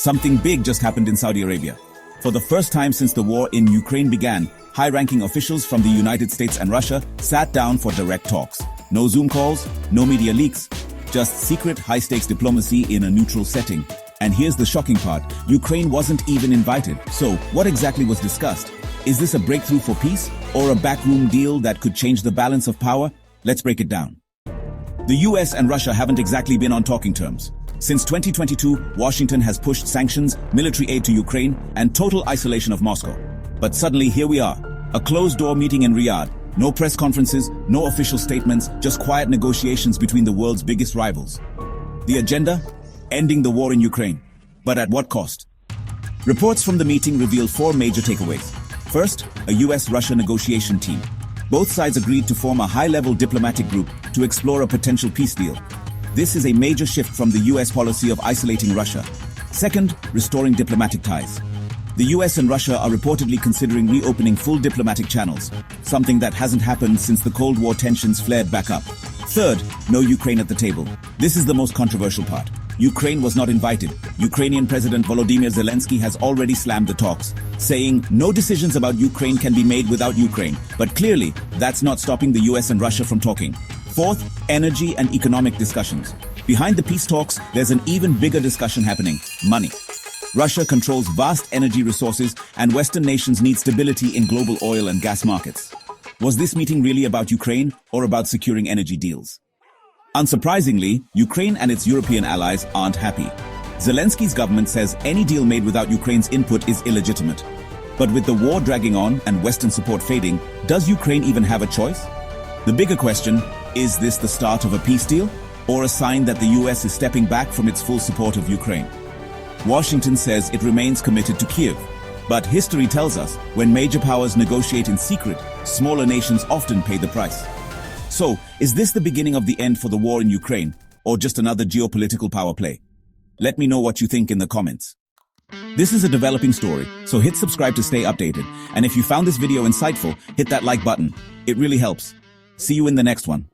Something big just happened in Saudi Arabia. For the first time since the war in Ukraine began, high-ranking officials from the United States and Russia sat down for direct talks. No Zoom calls, no media leaks, just secret high-stakes diplomacy in a neutral setting. And here's the shocking part, Ukraine wasn't even invited. So, what exactly was discussed? Is this a breakthrough for peace, or a backroom deal that could change the balance of power? Let's break it down. The US and Russia haven't exactly been on talking terms. Since 2022, Washington has pushed sanctions, military aid to Ukraine, and total isolation of Moscow. But suddenly, here we are. A closed-door meeting in Riyadh. No press conferences, no official statements, just quiet negotiations between the world's biggest rivals. The agenda? Ending the war in Ukraine. But at what cost? Reports from the meeting reveal 4 major takeaways. First, a US-Russia negotiation team. Both sides agreed to form a high-level diplomatic group to explore a potential peace deal. This is a major shift from the US policy of isolating Russia. Second, restoring diplomatic ties. The US and Russia are reportedly considering reopening full diplomatic channels, something that hasn't happened since the Cold War tensions flared back up. Third, no Ukraine at the table. This is the most controversial part. Ukraine was not invited. Ukrainian President Volodymyr Zelensky has already slammed the talks, saying no decisions about Ukraine can be made without Ukraine. But clearly, that's not stopping the US and Russia from talking. Fourth, energy and economic discussions. Behind the peace talks, there's an even bigger discussion happening: money. Russia controls vast energy resources, and Western nations need stability in global oil and gas markets. Was this meeting really about Ukraine, or about securing energy deals? Unsurprisingly, Ukraine and its European allies aren't happy. Zelensky's government says any deal made without Ukraine's input is illegitimate. But with the war dragging on and Western support fading, does Ukraine even have a choice? The bigger question, is this the start of a peace deal, or a sign that the US is stepping back from its full support of Ukraine? Washington says it remains committed to Kyiv. But history tells us, when major powers negotiate in secret, smaller nations often pay the price. So, is this the beginning of the end for the war in Ukraine, or just another geopolitical power play? Let me know what you think in the comments. This is a developing story, so hit subscribe to stay updated. And if you found this video insightful, hit that like button. It really helps. See you in the next one.